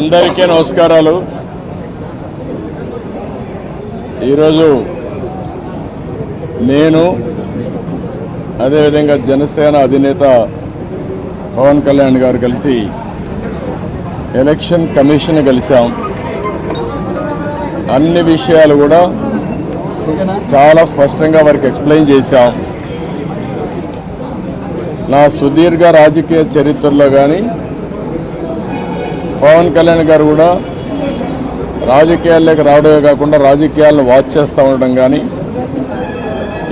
అందరికీ నమస్కారాలు. ఈరోజు నేను అదేవిధంగా జనసేన అధినేత పవన్ కళ్యాణ్ గారు కలిసి ఎలక్షన్ కమిషన్ కలిసాం. అన్ని విషయాలు కూడా చాలా స్పష్టంగా వారికి ఎక్స్ప్లెయిన్ చేశాం. నా సుదీర్ఘ రాజకీయ చరిత్రలో కానీ పవన్ కళ్యాణ్ గారు కూడా రాజకీయాల్లోకి రావడమే కాకుండా రాజకీయాలను వాచ్ చేస్తూ ఉండడం కానీ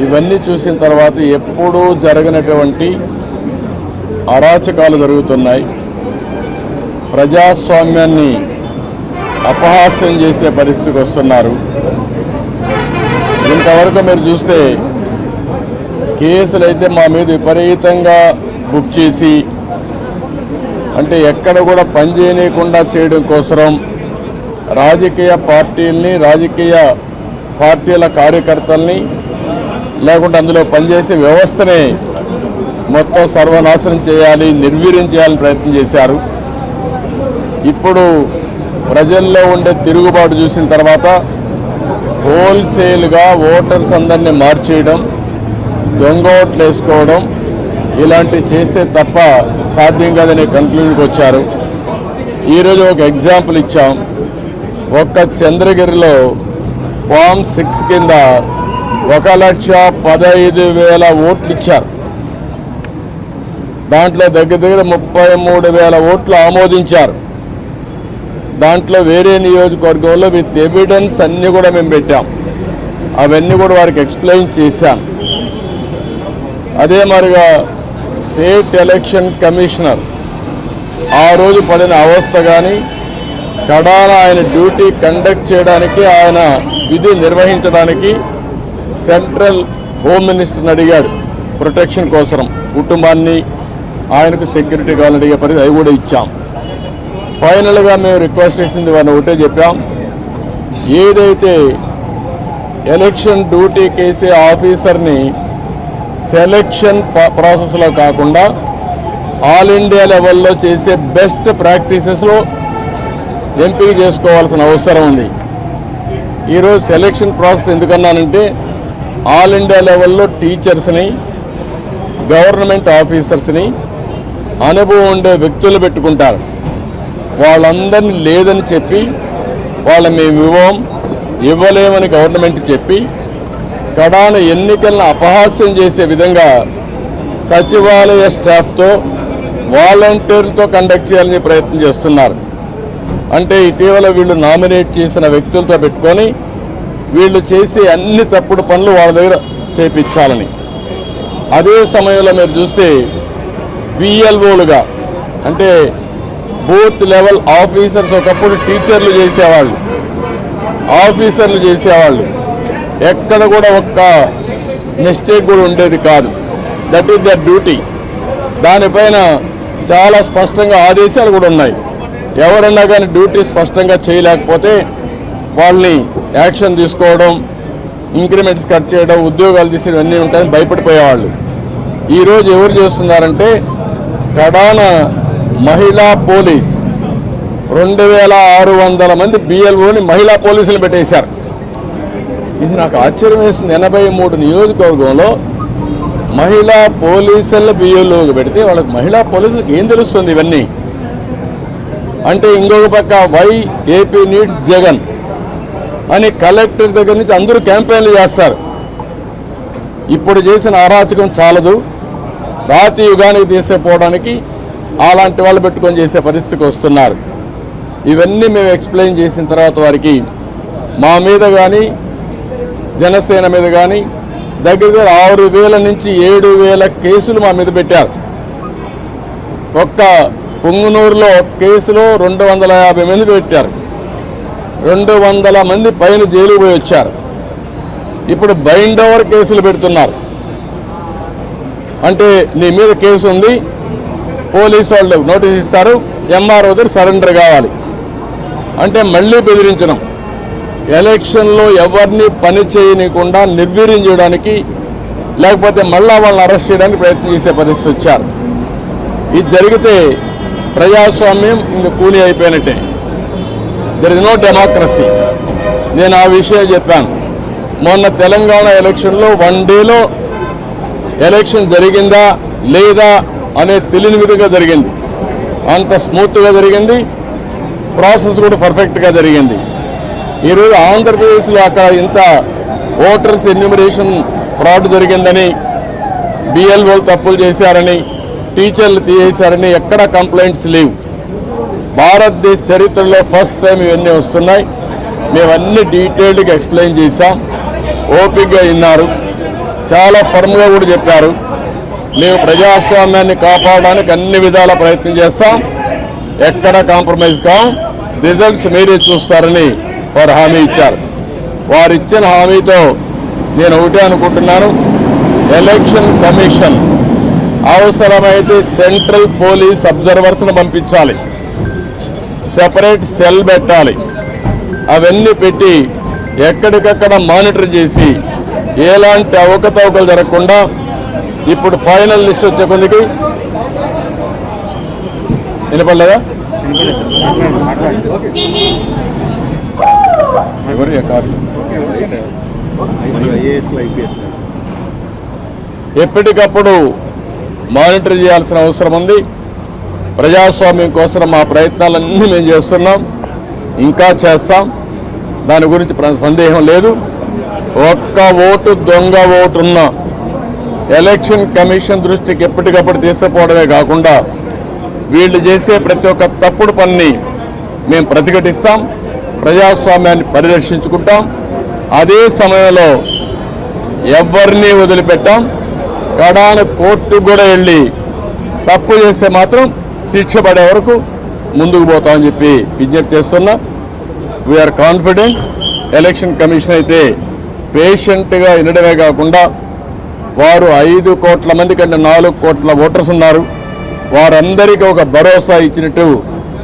ఇవన్నీ చూసిన తర్వాత ఎప్పుడూ జరగనటువంటి అరాచకాలు జరుగుతున్నాయి. ప్రజాస్వామ్యాన్ని అపహాస్యం చేసే పరిస్థితికి వస్తున్నారు. ఇంతవరకు మీరు చూస్తే కేసులు అయితే మా మీద విపరీతంగా బుక్ చేసి అంటే ఎక్కడ కూడా పనిచేయకుండా చేయడం కోసం రాజకీయ పార్టీల కార్యకర్తల్ని లేకుంటే అందులో పనిచేసే వ్యవస్థని మొత్తం సర్వనాశనం చేయాలి, నిర్వీర్యం చేయాలని ప్రయత్నం చేశారు. ఇప్పుడు ప్రజల్లో ఉండే తిరుగుబాటు చూసిన తర్వాత హోల్సేల్గా ఓటర్స్ అందరినీ మార్చేయడం, దొంగ ఓట్లు వేసుకోవడం ఇలాంటివి చేస్తే తప్ప సాధ్యం కాదనే కన్క్లూజన్కి వచ్చారు. ఈరోజు ఒక ఎగ్జాంపుల్ ఇచ్చాం. ఒక్క చంద్రగిరిలో ఫామ్ 6 కింద 1,15,000 ఓట్లు ఇచ్చారు. దాంట్లో దగ్గర 33,000 ఓట్లు ఆమోదించారు. దాంట్లో వేరే నియోజకవర్గంలో విత్ ఎవిడెన్స్ అన్నీ కూడా మేము పెట్టాం. అవన్నీ కూడా వారికి ఎక్స్ప్లెయిన్ చేశాం. అదే మరిగా స్టేట్ ఎలక్షన్ కమిషనర్ ఆ రోజు పడిన అవస్థ కానీ కడాన ఆయన డ్యూటీ కండక్ట్ చేయడానికి, ఆయన విధి నిర్వహించడానికి సెంట్రల్ హోమ్ మినిస్టర్ని అడిగాడు ప్రొటెక్షన్ కోసం. కుటుంబాన్ని ఆయనకు సెక్యూరిటీ కావాలని అడిగే పరిస్థితి అవి కూడా ఇచ్చాం. ఫైనల్గా మేము రిక్వెస్ట్ చేసింది వారిని ఒకటే చెప్పాం. ఏదైతే ఎలక్షన్ డ్యూటీ కేసే ఆఫీసర్ని సెలక్షన్ ప్రాసెస్లో కాకుండా ఆల్ ఇండియా లెవెల్లో చేసే బెస్ట్ ప్రాక్టీసెస్లో ఎంపిక చేసుకోవాల్సిన అవసరం ఉంది. ఈరోజు సెలక్షన్ ప్రాసెస్ ఎందుకన్నానంటే ఆల్ ఇండియా లెవెల్లో టీచర్స్ని, గవర్నమెంట్ ఆఫీసర్స్ని, అనుభవం ఉండే వ్యక్తులు పెట్టుకుంటారు. వాళ్ళందరినీ లేదని చెప్పి మేము ఇవ్వలేమని గవర్నమెంట్ చెప్పి కడాన ఎన్నికలను అపహాస్యం చేసే విధంగా సచివాలయ స్టాఫ్తో వాలంటీర్లతో కండక్ట్ చేయాలని ప్రయత్నం చేస్తున్నారు. అంటే ఇటీవల వీళ్ళు నామినేట్ చేసిన వ్యక్తులతో పెట్టుకొని వీళ్ళు చేసే అన్ని తప్పుడు పనులు వాళ్ళ దగ్గర చేయించాలని. అదే సమయంలో మీరు చూస్తే బిఎల్ఓలుగా అంటే బూత్ లెవెల్ ఆఫీసర్స్ ఒకప్పుడు టీచర్లు చేసేవాళ్ళు, ఆఫీసర్లు చేసేవాళ్ళు. ఎక్కడ కూడా ఒక్క మిస్టేక్ కూడా ఉండేది కాదు. That is their duty. దానిపైన చాలా స్పష్టంగా ఆదేశాలు కూడా ఉన్నాయి. ఎవరన్నా కానీ డ్యూటీ స్పష్టంగా చేయలేకపోతే వాళ్ళని యాక్షన్ తీసుకోవడం, ఇంక్రిమెంట్స్ కట్ చేయడం, ఉద్యోగాలు తీసేయడం అన్నీ ఉంటాయని భయపడిపోయేవాళ్ళు. ఈరోజు ఎవరు చేస్తున్నారంటే కడాన మహిళా పోలీస్ 2,600 మంది బిఎల్ఓని మహిళా పోలీసులు పెట్టేశారు. ఇది నాకు ఆశ్చర్యం వేస్తుంది. 83 నియోజకవర్గంలో మహిళా పోలీసులను బిఎల్ఓకి పెడితే వాళ్ళకి మహిళా పోలీసులకు ఏం తెలుస్తుంది ఇవన్నీ అంటే? ఇంకొక పక్క వై ఏపీ నీడ్స్ జగన్ అని కలెక్టర్ దగ్గర నుంచి అందరూ క్యాంపెయిన్లు చేస్తారు. ఇప్పుడు చేసిన అరాచకం చాలదు, రాతి యుగానికి తీసుకుపోవడానికి అలాంటి వాళ్ళు పెట్టుకొని చేసే పరిస్థితికి వస్తున్నారు. ఇవన్నీ మేము ఎక్స్ప్లెయిన్ చేసిన తర్వాత వారికి మా మీద కానీ జనసేన మీద కానీ దగ్గర 6,000 నుంచి 7,000 కేసులు మా మీద పెట్టారు. ఒక్క పుంగునూరులో కేసులో 250 మంది పెట్టారు. 200 మంది పైన జైలు పోయి వచ్చారు. ఇప్పుడు బైండ్ ఓవర్ కేసులు పెడుతున్నారు. అంటే నీ మీద కేసు ఉంది, పోలీసు వాళ్ళు నోటీస్ ఇస్తారు, ఎంఆర్ఓ దగ్గర సరెండర్ కావాలి అంటే మళ్ళీ బెదిరించడం. ఎలక్షన్లో ఎవరిని పని చేయనీయకుండా నిర్వీర్యం చేయడానికి, లేకపోతే మళ్ళా వాళ్ళని అరెస్ట్ చేయడానికి ప్రయత్నం చేసే పరిస్థితి వచ్చారు. ఇది జరిగితే ప్రజాస్వామ్యం ఇంక కూలి అయిపోయినట్టే. There is no democracy. నేను ఆ విషయం చెప్పాను. మొన్న తెలంగాణ ఎలక్షన్లో 1 డేలో ఎలక్షన్ జరిగిందా లేదా అనే తెలియని విధంగా జరిగింది. అంత స్మూత్గా జరిగింది, ప్రాసెస్ కూడా పర్ఫెక్ట్గా జరిగింది. ఈరోజు ఆంధ్రప్రదేశ్లో అక్కడ ఇంత ఓటర్స్ ఎన్యూమరేషన్ ఫ్రాడ్ జరిగిందని, బిఎల్ఓలు తప్పులు చేశారని, టీచర్లు తీసేశారని ఎక్కడ కంప్లైంట్స్ లేవు. భారతదేశ చరిత్రలో ఫస్ట్ టైం ఇవన్నీ వస్తున్నాయి. మేమన్నీ డీటెయిల్డ్గా ఎక్స్ప్లెయిన్ చేశాం. ఓపికగా విన్నారు, చాలా ఫర్మ్గా కూడా చెప్పారు. మేము ప్రజాస్వామ్యాన్ని కాపాడడానికి అన్ని విధాల ప్రయత్నం చేస్తాం, ఎక్కడ కాంప్రమైజ్ కాం, రిజల్ట్స్ మీరే చూస్తారని వారు హామీ ఇచ్చారు. వారు ఇచ్చిన హామీతో నేను ఒకటే అనుకుంటున్నాను, ఎలక్షన్ కమిషన్ అవసరమైతే సెంట్రల్ పోలీస్ అబ్జర్వర్స్ను పంపించాలి, సెపరేట్ సెల్ పెట్టాలి. అవన్నీ పెట్టి ఎక్కడికక్కడ మానిటర్ చేసి ఎలాంటి అవకతవకలు జరగకుండా ఇప్పుడు ఫైనల్ లిస్ట్ వచ్చే కొద్దికి వినపడలేదా? ఎప్పటికప్పుడు మానిటర్ చేయాల్సిన అవసరం ఉంది. ప్రజాస్వామ్యం కోసం మా ప్రయత్నాలన్నీ మేము చేస్తున్నాం, ఇంకా చేస్తాం, దాని గురించి సందేహం లేదు. ఒక్క ఓటు దొంగ ఓటున్న ఎలక్షన్ కమిషన్ దృష్టికి ఎప్పటికప్పుడు తీసుకుపోవడమే కాకుండా వీళ్ళు చేసే ప్రతి ఒక్క తప్పుడు పనిని మేము ప్రతిఘటిస్తాం, ప్రజాస్వామ్యాన్ని పరిరక్షించుకుంటాం. అదే సమయంలో ఎవరిని వదిలిపెట్టాం. కడాన కోర్టుకు కూడా వెళ్ళి తప్పు చేస్తే మాత్రం శిక్ష పడే వరకు ముందుకు పోతామని చెప్పి విజ్ఞప్తి చేస్తున్నా. We are confident. ఎలక్షన్ కమిషన్ అయితే పేషెంట్గా వినడమే కాకుండా వారు 5 కోట్ల మంది కంటే 4 కోట్ల ఓటర్స్ ఉన్నారు, వారందరికీ ఒక భరోసా ఇచ్చినట్టు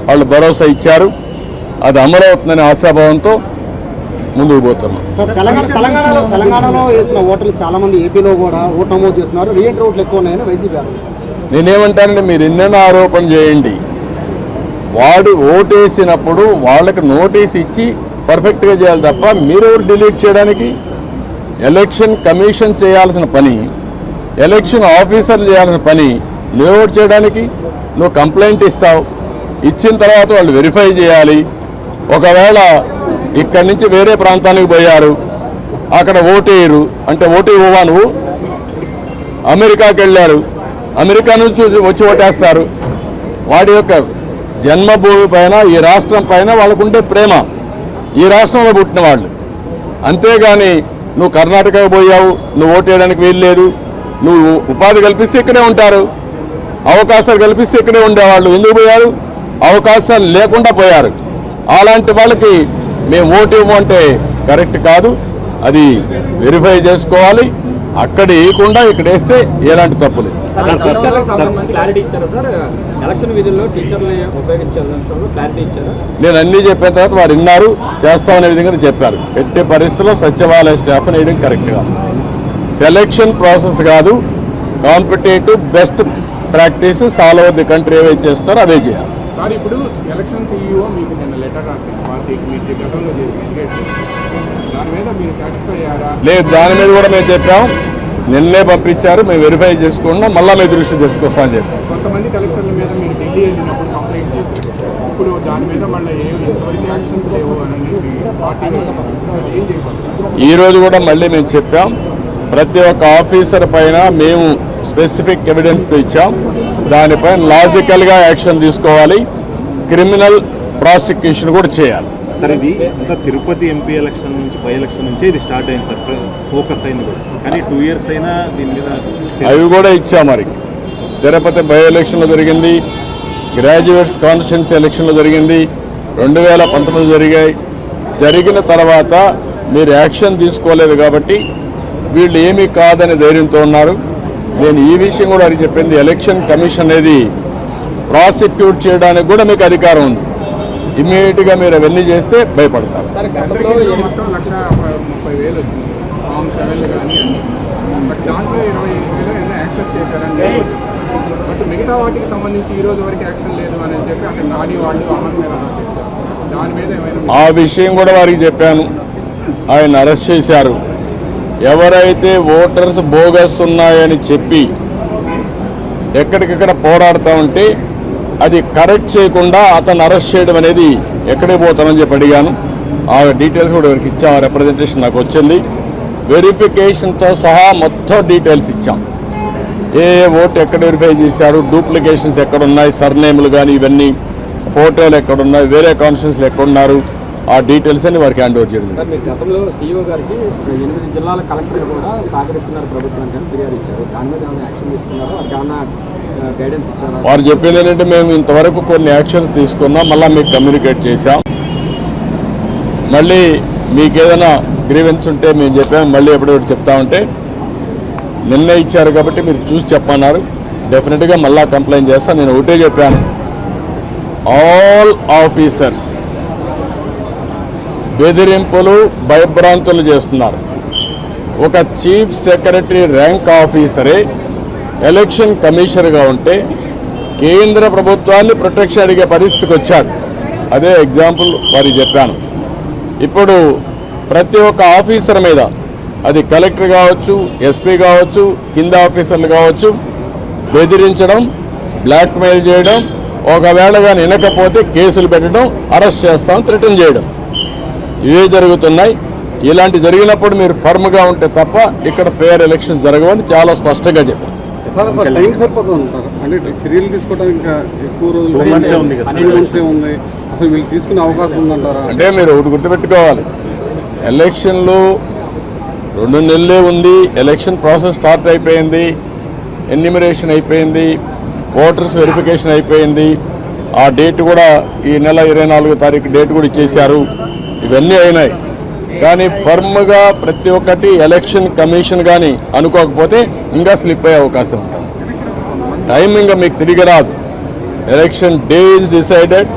వాళ్ళు భరోసా ఇచ్చారు. అది అమలవుతుందనే ఆశాభావంతో ముందుకు పోతున్నాం. తెలంగాణలో వేసిన ఓటర్లు చాలా మంది ఏపీలో కూడా ఓటు నమోదు చేస్తున్నారు, రీఎంట్రీ ఓట్లు ఎక్కువ ఉన్నాయని వైసీపీ. నేనేమంటానంటే మీరు ఎన్నెన్నో ఆరోపణ చేయండి, వాడు ఓటేసినప్పుడు వాళ్ళకి నోటీస్ ఇచ్చి పర్ఫెక్ట్గా చేయాలి తప్ప మీరెవరు డిలీట్ చేయడానికి? ఎలక్షన్ కమిషన్ చేయాల్సిన పని, ఎలక్షన్ ఆఫీసర్లు చేయాల్సిన పని నువ్వు చేయడానికి. నువ్వు కంప్లైంట్ ఇస్తావు, ఇచ్చిన తర్వాత వాళ్ళు వెరిఫై చేయాలి. ఒకవేళ ఇక్కడి నుంచి వేరే ప్రాంతానికి పోయారు, అక్కడ ఓటేయరు అంటే ఓటు ఇవ్వవా నువ్వు? అమెరికాకి వెళ్ళారు, అమెరికా నుంచి వచ్చి ఓటేస్తారు. వాడి యొక్క జన్మభూమి పైన, ఈ రాష్ట్రం పైన వాళ్ళకుంటే ప్రేమ, ఈ రాష్ట్రంలో పుట్టిన వాళ్ళు. అంతేగాని నువ్వు కర్ణాటకకు పోయావు, నువ్వు ఓటేయడానికి వీల్లేదు, నువ్వు ఉపాధి కల్పిస్తే ఇక్కడే ఉంటారు, అవకాశాలు కల్పిస్తే ఇక్కడే ఉండేవాళ్ళు. ఎందుకు పోయారు? అవకాశాలు లేకుండా పోయారు. అలాంటి వాళ్ళకి మేము ఓటు ఇవ్వమంటే కరెక్ట్ కాదు, అది వెరిఫై చేసుకోవాలి. అక్కడ వేయకుండా ఇక్కడ వేస్తే ఎలాంటి తప్పు లేదు. నేను అన్నీ చెప్పిన తర్వాత వారు విన్నారు, చేస్తామనే విధంగా చెప్పారు. ఎట్టి పరిస్థితుల్లో సచివాలయ స్టాఫ్ వేయడం కరెక్ట్ కాదు. సెలక్షన్ ప్రాసెస్ కాదు, competitive best practices all over the country ఏవైతే చేస్తారో అవే చేయాలి. సార్, ఇప్పుడు ఎలక్షన్ CEO మీకు నిన్న లెటర్ రాసింది పార్టీకి, మీరు గతంలో దాని మీద మీరు సాటిస్ఫై అయ్యారా? లేదు, దాని మీద కూడా మేము చెప్పాం, నిన్నే పంపించారు, మేము వెరిఫై చేసుకున్నాం, మళ్ళీ మీ దృష్టి తీసుకొస్తామని చెప్పాం. కొంతమంది కలెక్టర్ల మీద మీరు ఢిల్లీ వెళ్ళినప్పుడు కంప్లైంట్ చేశారు, ఇప్పుడు దాని మీద మళ్ళీ ఎంతవరకు యాక్షన్స్ లేవు అని పార్టీ ఏం చేయబోతున్నారు? ఈరోజు కూడా మళ్ళీ మేము చెప్పాం, ప్రతి ఒక్క ఆఫీసర్ పైన మేము స్పెసిఫిక్ ఎవిడెన్స్ ఇచ్చాం, దానిపైన లాజికల్గా యాక్షన్ తీసుకోవాలి, క్రిమినల్ ప్రాసిక్యూషన్ కూడా చేయాలి. సార్, ఇది ఇంకా తిరుపతి ఎంపీ ఎలక్షన్ నుంచి బై ఎలక్షన్ నుంచే ఇది స్టార్ట్ అయింది సార్, ఫోకస్ అయింది కూడా. కానీ 2 years అయినా దీని మీద అవి కూడా ఇచ్చాం. మరి తిరుపతి బై ఎలక్షన్లో జరిగింది, గ్రాడ్యుయేట్స్ కాన్స్టిట్యున్సీ ఎలక్షన్లో జరిగింది, 2019 జరిగాయి. జరిగిన తర్వాత మీరు యాక్షన్ తీసుకోలేదు కాబట్టి వీళ్ళు ఏమీ కాదని ధైర్యంతో ఉన్నారు. నేను ఈ విషయం కూడా అది చెప్పింది, ఎలక్షన్ కమిషన్ అనేది ప్రాసిక్యూట్ చేయడానికి కూడా మీకు అధికారం ఉంది. ఇమ్మీడియట్గా మీరు అవన్నీ చేస్తే భయపడతారు. మొత్తం 1,30,000 వచ్చింది ఫామ్ 7 కానీ, బట్ దాంట్లో 25,000 యాక్సెప్ట్ చేశారండి. బట్ మిగతా వాటికి సంబంధించి ఈ రోజు వరకు యాక్షన్ లేదు అని చెప్పి అక్కడ నాని వాళ్ళు అమలు మీద దాని మీద ఏమైనా ఆ విషయం కూడా వారికి చెప్పాను. ఆయన అరెస్ట్ చేశారు. ఎవరైతే ఓటర్స్ బోగస్ ఉన్నాయని చెప్పి ఎక్కడికక్కడ పోరాడుతూ ఉంటే అది కరెక్ట్ చేయకుండా అతను అరెస్ట్ చేయడం అనేది ఎక్కడికి పోతానని చెప్పి అడిగాను. ఆ డీటెయిల్స్ కూడా ఎవరికి ఇచ్చాం. ఆ రిప్రజెంటేషన్ నాకు వచ్చింది. వెరిఫికేషన్తో సహా మొత్తం డీటెయిల్స్ ఇచ్చాం. ఏ ఓటు ఎక్కడ వెరిఫై చేశారు, డూప్లికేషన్స్ ఎక్కడున్నాయి, సర్నేములు కానీ ఇవన్నీ, ఫోటోలు ఎక్కడున్నాయి, వేరే కాన్స్టిట్యూన్సీలు ఎక్కడున్నారు, ఆ డీటెయిల్స్ అని వారికి హ్యాండ్ ఓవర్ చేయడం. సార్, మీరు గతంలో సీఈఓ గారికి 8 జిల్లాల కలెక్టర్ కూడా సహకరిస్తున్నారు ప్రభుత్వానికి అని ఫిర్యాదు ఇచ్చారు. దాని మీద ఏమైనా యాక్షన్ తీసుకున్నారో వారికి ఏమైనా గైడెన్స్ ఇచ్చారా? వారు చెప్పింది ఏంటంటే మేము ఇంతవరకు కొన్ని యాక్షన్స్ తీసుకున్నాం, మళ్ళీ మీకు కమ్యూనికేట్ చేశాం. మళ్ళీ మీకు ఏదైనా గ్రీవెన్స్ ఉంటే మేము చెప్పాము, మళ్ళీ ఎప్పుడెప్పుడు చెప్తామంటే నిన్న ఇచ్చారు కాబట్టి మీరు చూసి చెప్పన్నారు. డెఫినెట్గా మళ్ళా కంప్లైంట్ చేస్తాను. నేను ఒకటే చెప్పాను, ఆల్ ఆఫీసర్స్ బెదిరింపులు భయభ్రాంతులు చేస్తున్నారు. ఒక చీఫ్ సెక్రటరీ ర్యాంక్ ఆఫీసరే ఎలక్షన్ కమిషనర్గా ఉంటే కేంద్ర ప్రభుత్వాన్ని ప్రొటెక్షన్ అడిగే పరిస్థితికి వచ్చాడు. అదే ఎగ్జాంపుల్ వారికి చెప్పాను. ఇప్పుడు ప్రతి ఒక్క ఆఫీసర్ మీద, అది కలెక్టర్ కావచ్చు, ఎస్పీ కావచ్చు, కింద ఆఫీసర్లు కావచ్చు, బెదిరించడం, బ్లాక్మెయిల్ చేయడం, ఒకవేళ కానీ వినకపోతే కేసులు పెట్టడం, అరెస్ట్ చేస్తాం, థ్రెటన్ చేయడం, ఇవే జరుగుతున్నాయి. ఇలాంటి జరిగినప్పుడు మీరు ఫర్మ్గా ఉంటే తప్ప ఇక్కడ ఫెయిర్ ఎలక్షన్ జరగవని చాలా స్పష్టంగా చెప్పారు. సార్ టైం సరిపోతుంది అంటారు. అంటే చర్యలు తీసుకోవడానికి ఇంకా ఎక్కువ రోజులు ఉంది. అసలు వీళ్ళు తీసుకునే అవకాశం ఉందంటారా? అంటే మీరు ఒకటి గుర్తుపెట్టుకోవాలి, ఎలక్షన్లు 2 నెలలే ఉంది. ఎలక్షన్ ప్రాసెస్ స్టార్ట్ అయిపోయింది, ఎన్యూమరేషన్ అయిపోయింది, ఓటర్స్ వెరిఫికేషన్ అయిపోయింది. ఆ డేట్ కూడా ఈ నెల 24వ తారీఖు డేట్ కూడా ఇచ్చేశారు. ఇవన్నీ అయినాయి. కానీ ఫర్మ్గా ప్రతి ఒక్కటి ఎలక్షన్ కమిషన్ కానీ అనుకోకపోతే ఇంకా స్లిప్ అయ్యే అవకాశం ఉంటుంది. టైం ఇంకా మీకు తిరిగి రాదు. Election day is decided,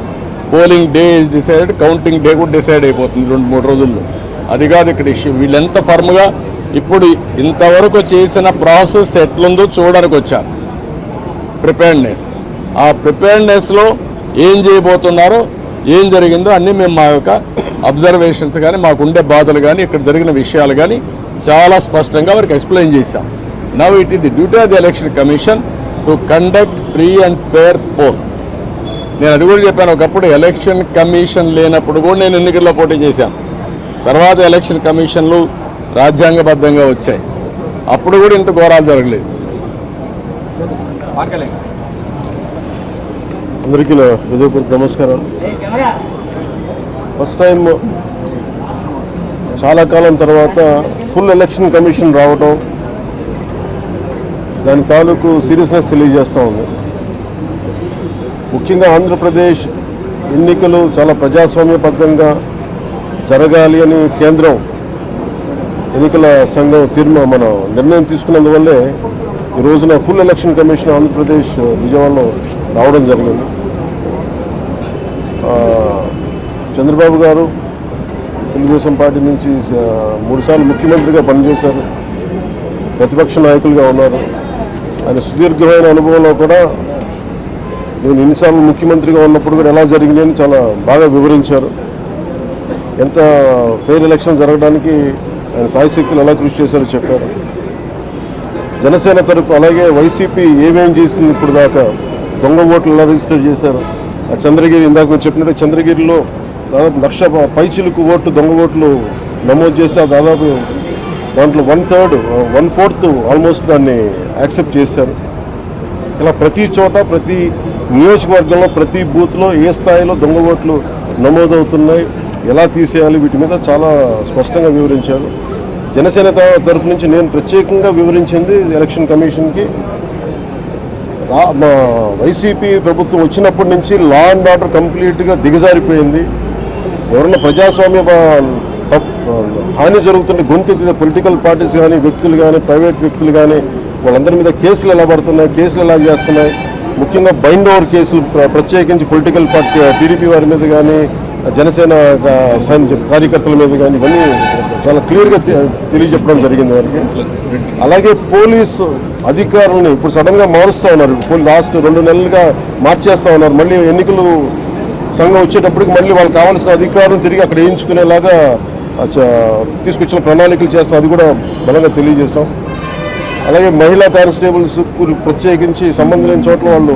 polling day is decided, counting day కూడా డిసైడ్ అయిపోతుంది 2-3 రోజుల్లో. అది కాదు ఇక్కడ ఇష్యూ. వీళ్ళెంత ఫర్మ్గా ఇప్పుడు ఇంతవరకు చేసిన ప్రాసెస్ ఎట్లుందో చూడడానికి వచ్చారు. ప్రిపేర్డ్నెస్, ఆ ప్రిపేర్డ్నెస్లో ఏం చేయబోతున్నారో, ఏం జరిగిందో అన్నీ మేము మా యొక్క అబ్జర్వేషన్స్ కానీ, మాకుండే బాధలు కానీ, ఇక్కడ జరిగిన విషయాలు కానీ చాలా స్పష్టంగా వారికి ఎక్స్ప్లెయిన్ చేశాం. Now it is the duty of the election commission to conduct free and fair pole. నేను అది కూడా చెప్పాను. ఒకప్పుడు ఎలక్షన్ కమిషన్ లేనప్పుడు కూడా నేను ఎన్నికల్లో పోటీ చేశాను. తర్వాత ఎలక్షన్ కమిషన్లు రాజ్యాంగబద్ధంగా వచ్చాయి. అప్పుడు కూడా ఇంత ఘోరాలు జరగలేదు. అందరికీ నా హృదయపూర్వక నమస్కారాలు. ఫస్ట్ టైం చాలా కాలం తర్వాత ఫుల్ ఎలక్షన్ కమిషన్ రావడం దాని తాలూకు సీరియస్నెస్ తెలియజేస్తూ ఉంది. ముఖ్యంగా ఆంధ్రప్రదేశ్ ఎన్నికలు చాలా ప్రజాస్వామ్యబద్ధంగా జరగాలి అని కేంద్రం ఎన్నికల సంఘం మన నిర్ణయం తీసుకున్నందువల్లే ఈ రోజున ఫుల్ ఎలక్షన్ కమిషన్ ఆంధ్రప్రదేశ్ విజయవాడలో రావడం జరిగింది. చంద్రబాబు గారు తెలుగుదేశం పార్టీ నుంచి 3 సార్లు ముఖ్యమంత్రిగా పనిచేశారు, ప్రతిపక్ష నాయకులుగా ఉన్నారు. ఆయన సుదీర్ఘమైన అనుభవంలో కూడా నేను ఎన్నిసార్లు ముఖ్యమంత్రిగా ఉన్నప్పుడు కూడా ఎలా జరిగిందని చాలా బాగా వివరించారు. ఎంత ఫెయిర్ ఎలక్షన్ జరగడానికి ఆయన సాయశక్తులు ఎలా కృషి చేశారో చెప్పారు. జనసేన తరపు అలాగే వైసీపీ ఏమేం చేసింది ఇప్పుడు దాకా, దొంగ ఓట్లు ఎలా రిజిస్టర్ చేశారు, చంద్రగిరి ఇందాక మీరు చెప్పినట్టు చంద్రగిరిలో దాదాపు 1,00,000 పైచిలకు ఓట్లు దొంగ ఓట్లు నమోదు చేస్తే దాదాపు దాంట్లో 1/3 1/4 ఆల్మోస్ట్ దాన్ని యాక్సెప్ట్ చేశారు. ఇలా ప్రతి చోట ప్రతి నియోజకవర్గంలో ప్రతి బూత్లో ఏ స్థాయిలో దొంగ ఓట్లు నమోదవుతున్నాయి, ఎలా తీసేయాలి, వీటి మీద చాలా స్పష్టంగా వివరించారు. జనసేన తరఫు నుంచి నేను ప్రత్యేకంగా వివరించింది ఎలక్షన్ కమిషన్కి, మా వైసీపీ ప్రభుత్వం వచ్చినప్పటి నుంచి లా అండ్ ఆర్డర్ కంప్లీట్గా దిగజారిపోయింది. ఎవరైనా ప్రజాస్వామ్య హాని జరుగుతున్న గొంతు పొలిటికల్ పార్టీస్ కానీ, వ్యక్తులు కానీ, ప్రైవేట్ వ్యక్తులు కానీ, వాళ్ళందరి మీద కేసులు ఎలా పడుతున్నాయి, కేసులు ఎలా చేస్తున్నాయి, ముఖ్యంగా బైండ్ ఓవర్ కేసులు ప్రత్యేకించి పొలిటికల్ పార్టీ టీడీపీ వారి మీద కానీ, జనసేన కార్యకర్తల మీద కానీ ఇవన్నీ చాలా క్లియర్గా తెలియజెప్పడం జరిగింది వారికి. అలాగే పోలీసు అధికారులని ఇప్పుడు సడన్గా మారుస్తూ ఉన్నారు. లాస్ట్ 2 నెలలుగా మార్చేస్తూ ఉన్నారు. మళ్ళీ ఎన్నికలు సంఘం వచ్చేటప్పటికి మళ్ళీ వాళ్ళకి కావాల్సిన అధికారం తిరిగి అక్కడ వేయించుకునేలాగా తీసుకొచ్చిన ప్రణాళికలు చేస్తాం, అది కూడా బలంగా తెలియజేస్తాం. అలాగే మహిళా కానిస్టేబుల్స్ ప్రత్యేకించి సంబంధం లేని చోట్ల వాళ్ళు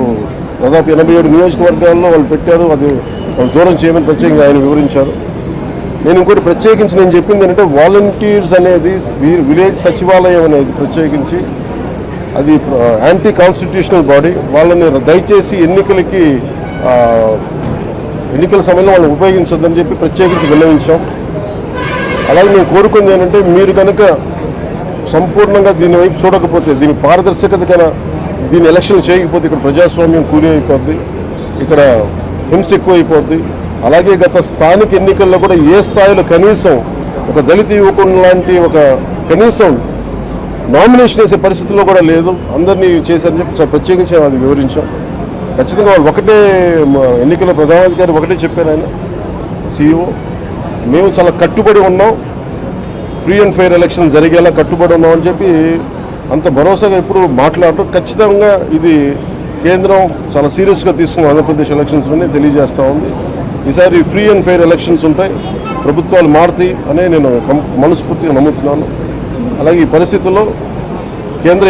దాదాపు 87 నియోజకవర్గాల్లో వాళ్ళు పెట్టారు, అది వాళ్ళు దూరం చేయమని ప్రత్యేకంగా ఆయన వివరించారు. నేను ఇంకోటి ప్రత్యేకించి నేను చెప్పింది ఏంటంటే వాలంటీర్స్ అనేది విలేజ్ సచివాలయం అనేది ప్రత్యేకించి అది యాంటీ కాన్స్టిట్యూషనల్ బాడీ, వాళ్ళని దయచేసి ఎన్నికల సమయంలో వాళ్ళు ఉపయోగించొద్దని చెప్పి ప్రత్యేకించి విన్నవించాం. అలాగే మేము కోరుకుంది ఏంటంటే మీరు కనుక సంపూర్ణంగా దీని వైపు చూడకపోతే, దీని పారదర్శకత కన్నా దీని ఎలక్షన్ చేయకపోతే ఇక్కడ ప్రజాస్వామ్యం కూలి అయిపోద్ది, ఇక్కడ హింస ఎక్కువైపోద్ది. అలాగే గత స్థానిక ఎన్నికల్లో కూడా ఏ స్థాయిలో కనీసం ఒక దళిత యువకుడు లాంటి ఒక కనీసం నామినేషన్ వేసే పరిస్థితుల్లో కూడా లేదు, అందరినీ చేశారని చెప్పి ప్రత్యేకించి అది వివరించాం. ఖచ్చితంగా వాళ్ళు ఒకటే ఎన్నికల ప్రధానాధికారి ఒకటే చెప్పారు, ఆయన CEO, మేము చాలా కట్టుబడి ఉన్నాం, ఫ్రీ అండ్ ఫెయిర్ ఎలక్షన్ జరిగేలా కట్టుబడి ఉన్నాం అని చెప్పి అంత భరోసాగా ఎప్పుడు మాట్లాడటం. ఖచ్చితంగా ఇది కేంద్రం చాలా సీరియస్గా తీసుకున్న ఆంధ్రప్రదేశ్ ఎలక్షన్స్లోనే తెలియజేస్తూ ఉంది. ఈసారి ఫ్రీ అండ్ ఫెయిర్ ఎలక్షన్స్ ఉంటాయి, ప్రభుత్వాలు మారుతాయి అనే నేను మనస్ఫూర్తిగా నమ్ముతున్నాను. అలాగే ఈ పరిస్థితుల్లో కేంద్ర